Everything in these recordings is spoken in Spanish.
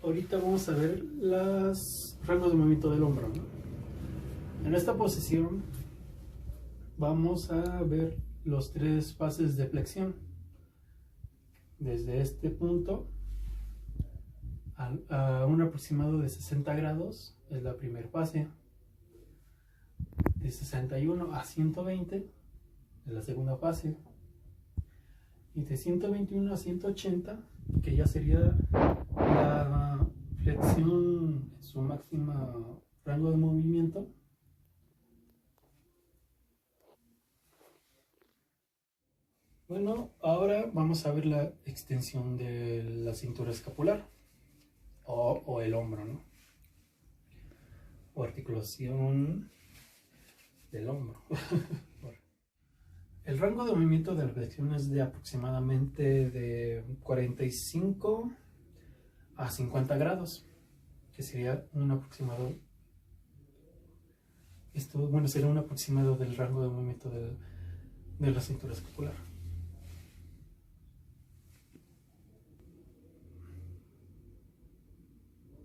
Ahorita vamos a ver los rangos de movimiento del hombro, ¿no? En esta posición vamos a ver los tres fases de flexión. Desde este punto a un aproximado de 60 grados es la primera fase. De 61 a 120 es la segunda fase. Y de 121 a 180, que ya sería la flexión en su máximo rango de movimiento. Bueno, ahora vamos a ver la extensión de la cintura escapular o el hombro, ¿no? O articulación del hombro. El rango de movimiento de la flexión es de aproximadamente de 45 a 50 grados, que sería un aproximado. Bueno, sería un aproximado del rango de movimiento de la cintura escapular.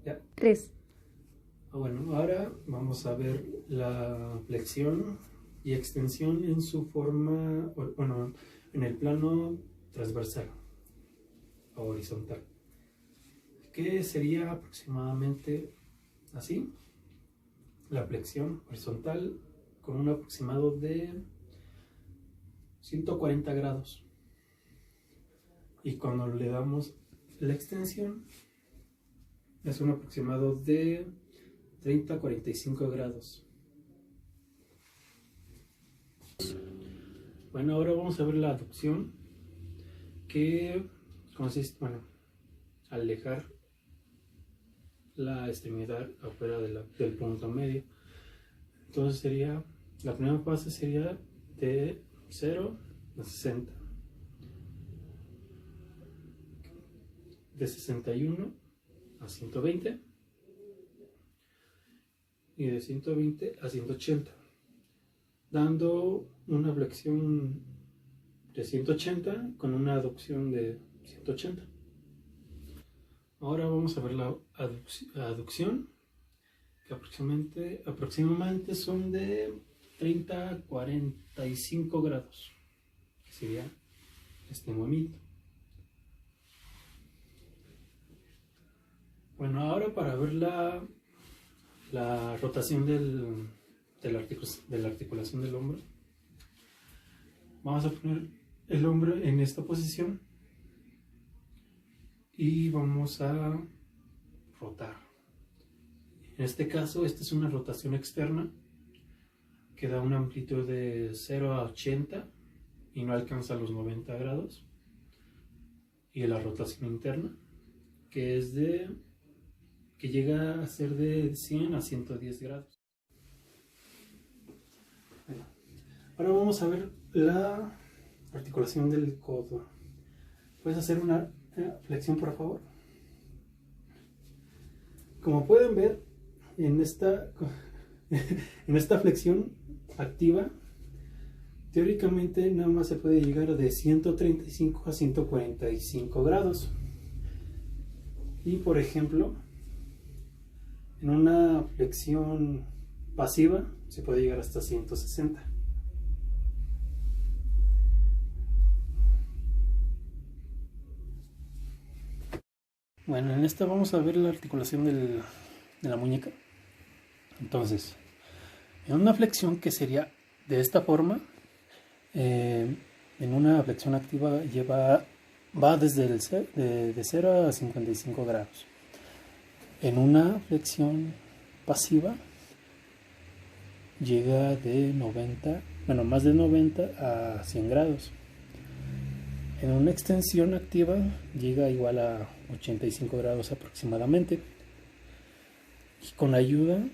Ya. 3. Bueno, ahora vamos a ver la flexión y extensión en su forma, bueno, en el plano transversal o horizontal, que sería aproximadamente así. La flexión horizontal con un aproximado de 140 grados, y cuando le damos la extensión es un aproximado de 30 a 45 grados. Bueno, ahora vamos a ver la aducción, que consiste, bueno, al dejar la extremidad afuera del punto medio. Entonces sería, la primera fase sería de 0 a 60, de 61 a 120 y de 120 a 180, dando una flexión de 180 con una aducción de 180. Ahora vamos a ver la aducción, que aproximadamente son de 30 a 45 grados, que sería este movimiento. Bueno, ahora para ver la rotación de la articulación del hombro, vamos a poner el hombro en esta posición y vamos a rotar. En este caso, esta es una rotación externa que da una amplitud de 0 a 80 y no alcanza los 90 grados. Y la rotación interna, que llega a ser de 100 a 110 grados. Bueno, ahora vamos a ver la articulación del codo. ¿Puedes hacer una flexión, por favor? Como pueden ver, en esta flexión activa, teóricamente nada más se puede llegar de 135 a 145 grados. Y por ejemplo, en una flexión pasiva se puede llegar hasta 160. Bueno, en esta vamos a ver la articulación de la muñeca. Entonces, en una flexión que sería de esta forma, en una flexión activa va desde de 0 a 55 grados. En una flexión pasiva llega de 90, bueno, más de 90 a 100 grados. En una extensión activa llega igual a 85 grados aproximadamente. Y con ayuda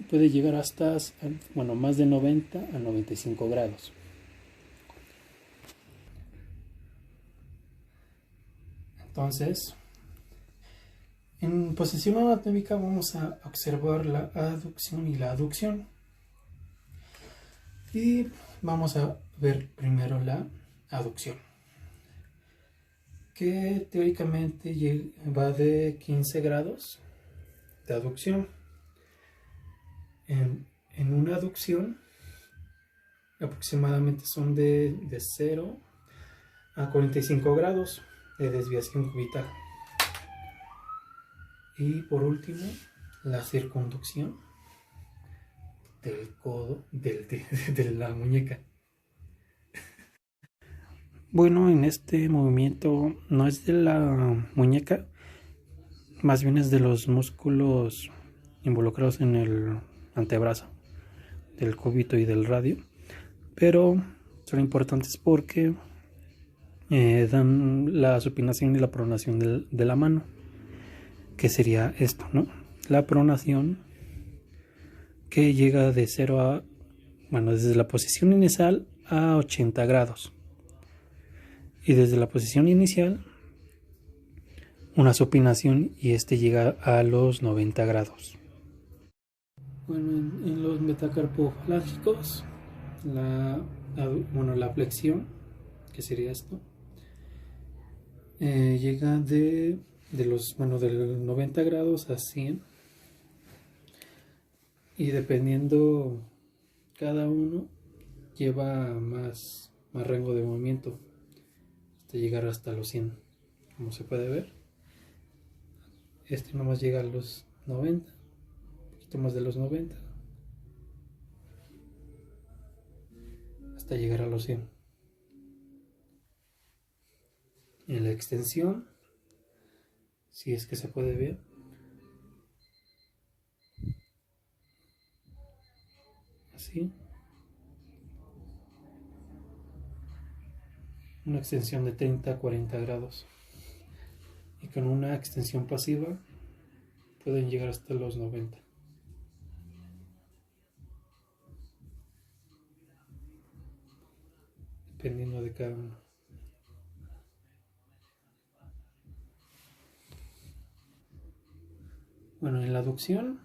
puede llegar hasta, bueno, más de 90 a 95 grados. Entonces, en posición anatómica vamos a observar la aducción y la aducción. Y vamos a ver primero la aducción. que teóricamente va de 15 grados de aducción. En una aducción aproximadamente son de 0 a 45 grados de desviación cubital. Y por último, la circunducción del codo de la muñeca. Bueno, en este movimiento no es de la muñeca, más bien es de los músculos involucrados en el antebrazo, del cúbito y del radio, pero son importantes porque dan la supinación y la pronación de la mano, que sería esto, ¿no? La pronación, que llega de 0 a, bueno, desde la posición inicial a 80 grados. Y desde la posición inicial, una supinación, y este llega a los 90 grados. Bueno, en los metacarpofalángicos, la flexión, que sería esto, llega del 90 grados a 100, y dependiendo cada uno lleva más rango de movimiento hasta llegar hasta los 100, como se puede ver. Este nomás llega a los 90, un poquito más de los 90, hasta llegar a los 100. En la extensión, si es que se puede ver, así, una extensión de 30 a 40 grados, y con una extensión pasiva pueden llegar hasta los 90. Dependiendo de cada uno. Bueno, en la aducción,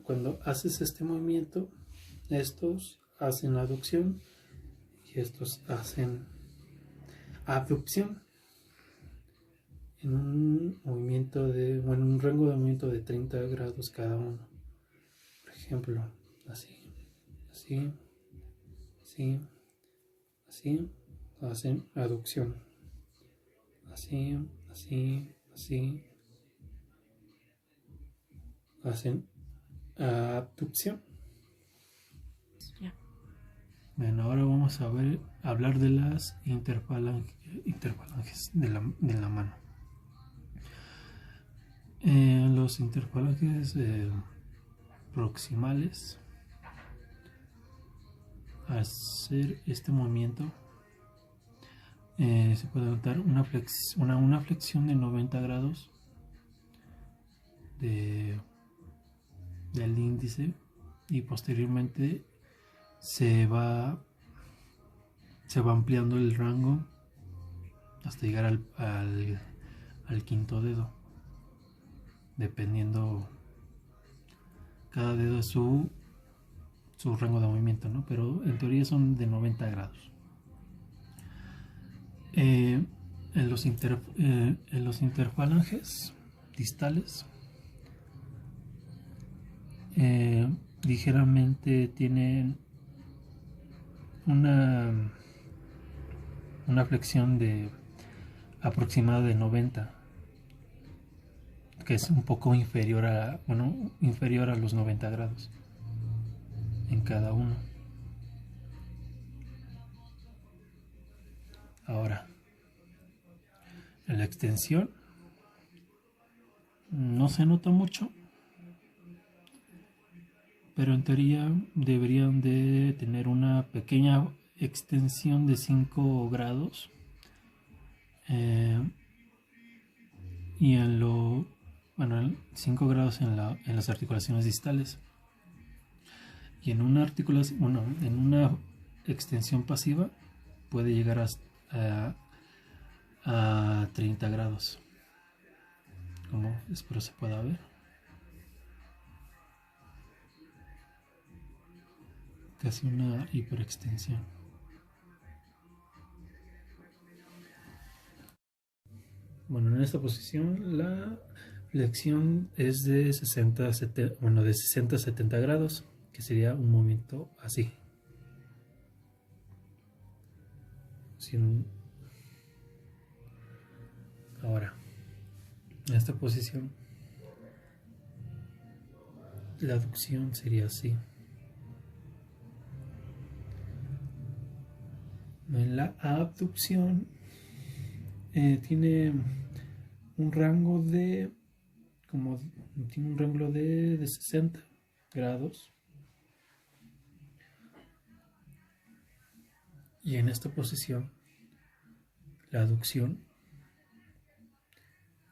cuando haces este movimiento, estos hacen aducción y estos hacen abducción, en un rango de movimiento de 30 grados cada uno. Por ejemplo, así, así, así, así, hacen aducción. Así, así, así, hacen abducción. Bueno, ahora vamos a hablar de las interfalanges de la mano. Los interfalanges proximales, al hacer este movimiento, se puede notar una flexión de 90 grados del índice, y posteriormente se va ampliando el rango hasta llegar al quinto dedo, dependiendo cada dedo de su rango de movimiento, ¿no? Pero en teoría son de 90 grados. En los interfalanges distales, ligeramente tienen una flexión de aproximada de 90, que es un poco inferior a los 90 grados en cada uno. Ahora, en la extensión no se nota mucho, pero en teoría deberían de tener una pequeña extensión de 5 grados, y 5 grados en las articulaciones distales, y en una extensión pasiva puede llegar a 30 grados, como espero se pueda ver. Casi una hiperextensión. Bueno, en esta posición la flexión es de 60 a 70 grados, que sería un movimiento así. Ahora, en esta posición, la aducción sería así. En la abducción tiene un rango de de 60 grados, y en esta posición la aducción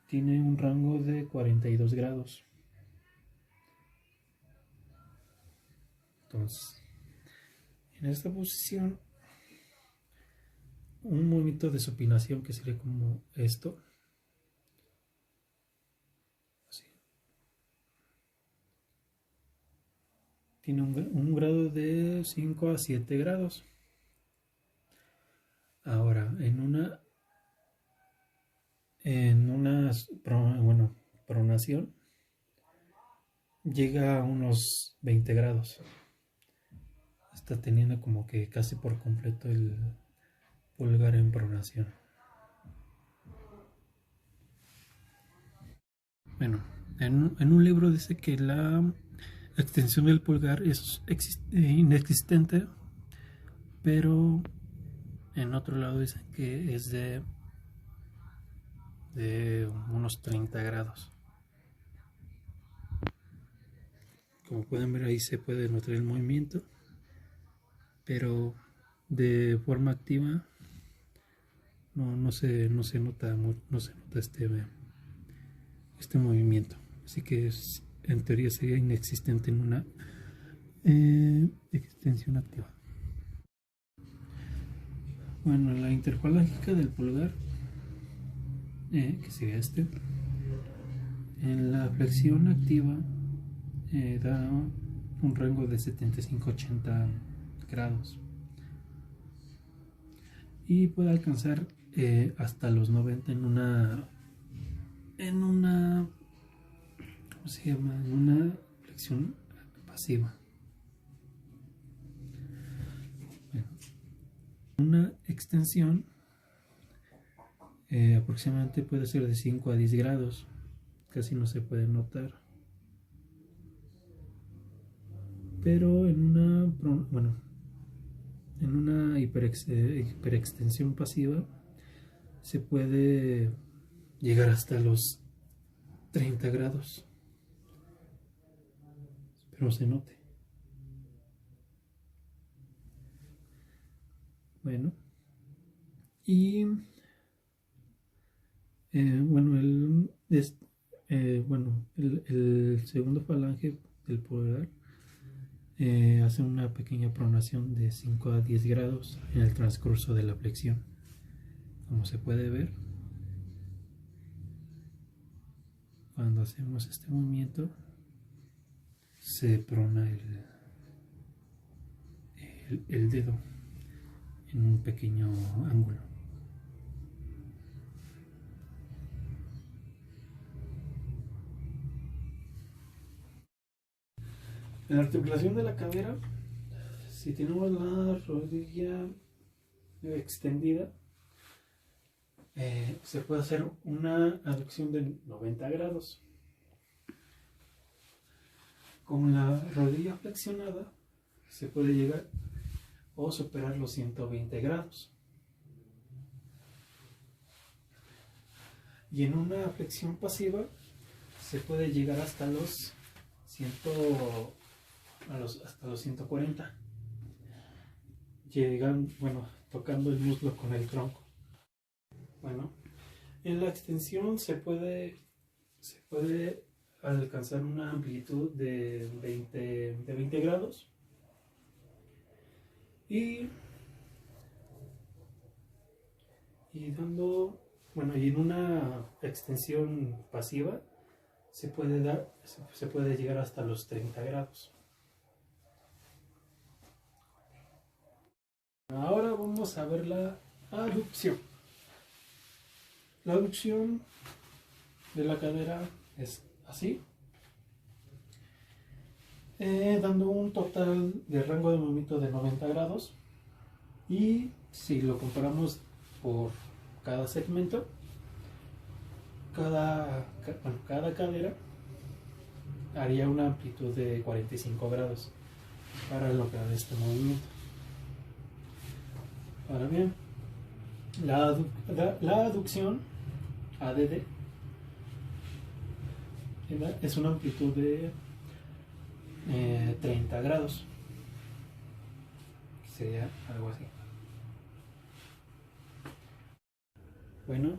tiene un rango de 42 grados. Entonces, en esta posición, un movimiento de supinación que sería como esto, así, tiene un grado de 5 a 7 grados. Ahora, en una pronación llega a unos 20 grados. Está teniendo como que casi por completo el pulgar en pronación. Bueno, en un libro dice que la extensión del pulgar es inexistente, pero en otro lado dicen que es de unos 30 grados. Como pueden ver, ahí se puede notar el movimiento, pero de forma activa no se nota este movimiento, así que en teoría sería inexistente en una extensión activa. Bueno, la interfalángica del pulgar, que sería en la flexión activa da un rango de 75-80 grados y puede alcanzar hasta los 90 en una ¿cómo se llama? En una flexión pasiva. Bueno, una extensión aproximadamente puede ser de 5 a 10 grados, casi no se puede notar, pero en una hiperextensión pasiva se puede llegar hasta los 30 grados. Espero se note. Bueno, y el segundo falange del pulgar hace una pequeña pronación de 5 a 10 grados en el transcurso de la flexión. Como se puede ver, cuando hacemos este movimiento se prona el dedo en un pequeño ángulo. En la articulación de la cadera, si tenemos la rodilla extendida, se puede hacer una aducción de 90 grados. Con la rodilla flexionada se puede llegar o superar los 120 grados. Y en una flexión pasiva se puede llegar hasta los 140. Tocando el muslo con el tronco. Bueno, en la extensión se puede alcanzar una amplitud de 20 grados y en una extensión pasiva se puede llegar hasta los 30 grados. Ahora vamos a ver la aducción. La aducción de la cadera es así, dando un total de rango de movimiento de 90 grados. Y si lo comparamos por cada segmento, cada cadera haría una amplitud de 45 grados para lograr este movimiento. Ahora bien, la aducción ADD es una amplitud de 30 grados, sería algo así. Bueno,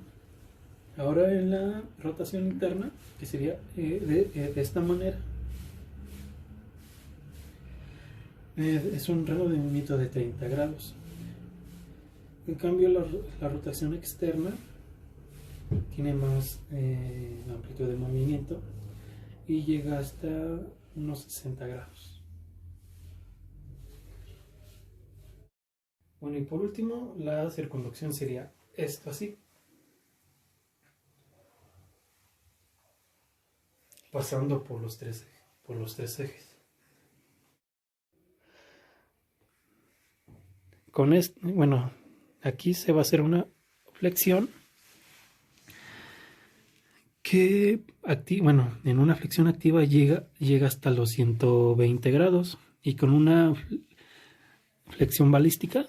ahora en la rotación interna, que sería de esta manera, es un rango de movimiento de 30 grados. En cambio, la rotación externa tiene más amplitud de movimiento y llega hasta unos 60 grados. Bueno, y por último, la circunducción sería esto así, pasando por los tres ejes. Con esto, bueno, aquí se va a hacer una flexión que en una flexión activa llega hasta los 120 grados, y con una flexión balística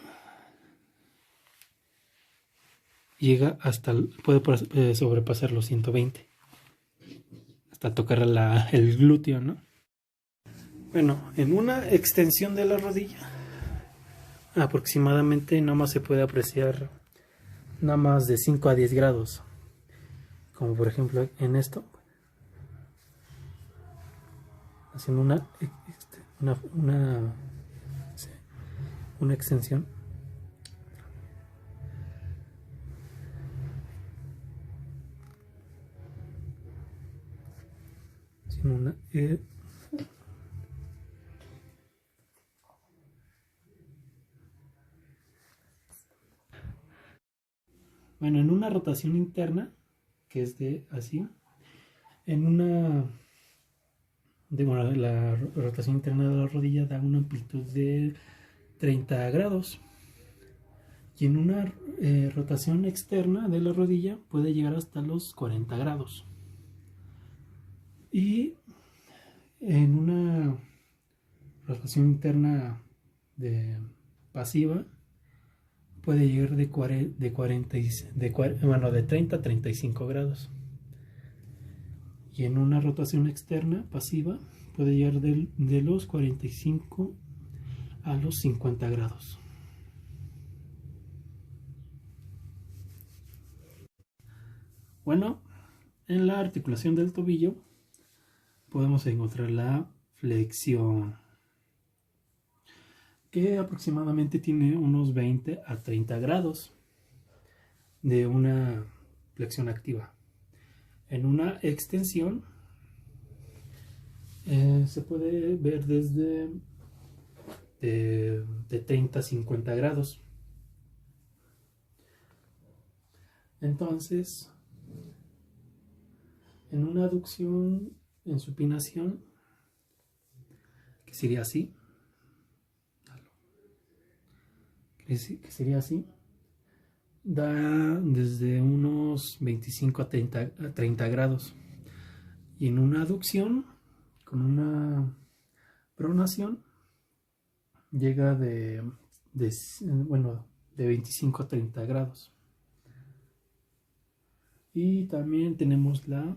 llega hasta, puede sobrepasar los 120 hasta tocar el glúteo, ¿no? Bueno, en una extensión de la rodilla aproximadamente nada más se puede apreciar nada más de 5 a 10 grados, como por ejemplo en esto, haciendo una extensión. Bueno, en una rotación interna, que es de así, la rotación interna de la rodilla da una amplitud de 30 grados, y en una rotación externa de la rodilla puede llegar hasta los 40 grados. Y en una rotación interna pasiva puede llegar de 30 a 35 grados. Y en una rotación externa pasiva puede llegar de los 45 a los 50 grados. Bueno, en la articulación del tobillo podemos encontrar la flexión, que aproximadamente tiene unos 20 a 30 grados de una flexión activa. En una extensión se puede ver desde de 30 a 50 grados. Entonces, en una aducción en supinación, que sería así, da desde unos 25 a 30 grados. Y en una aducción con una pronación llega de 25 a 30 grados. Y también tenemos la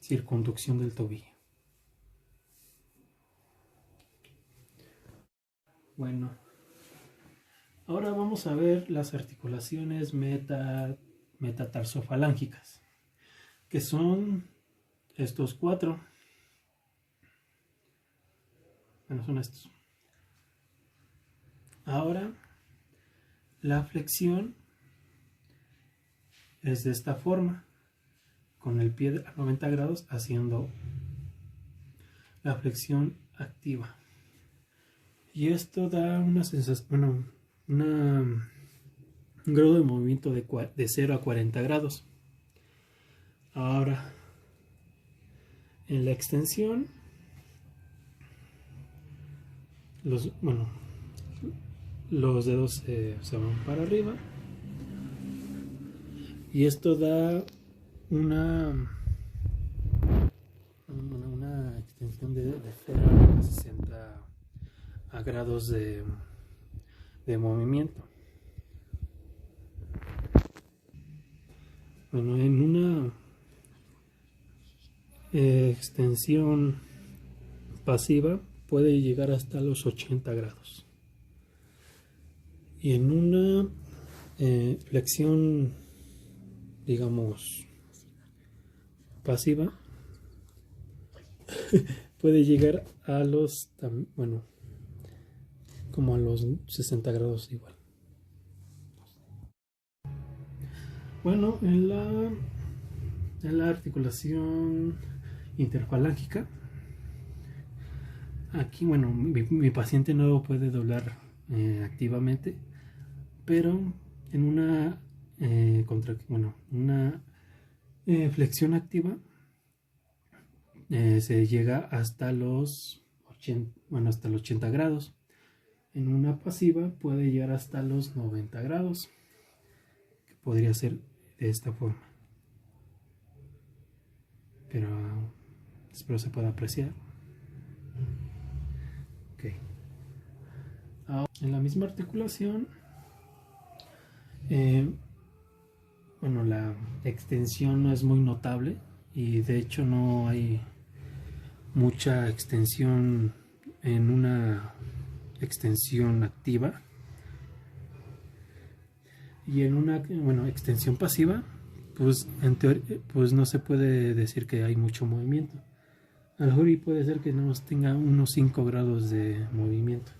circunducción del tobillo. Bueno, ahora vamos a ver las articulaciones metatarsofalángicas, que son estos cuatro. Bueno, son estos. Ahora, la flexión es de esta forma, con el pie a 90 grados haciendo la flexión activa. Y esto da una sensación, un grado de movimiento de 0 a 40 grados. Ahora, en la extensión, los dedos se van para arriba y esto da una extensión de 0 a 60 grados de movimiento. Bueno, en una extensión pasiva puede llegar hasta los 80 grados. Y en una flexión, digamos, pasiva, puede llegar a los, como a los 60 grados igual. Bueno, en la articulación interfalángica, aquí, mi paciente no lo puede doblar activamente, pero en una flexión activa se llega hasta los 80 grados. En una pasiva puede llegar hasta los 90 grados, que podría ser de esta forma, pero espero se pueda apreciar. Okay. En la misma articulación, la extensión no es muy notable y de hecho no hay mucha extensión en una extensión activa, y en una extensión pasiva, pues en teoría pues no se puede decir que hay mucho movimiento. A lo mejor puede ser que no tenga unos 5 grados de movimiento.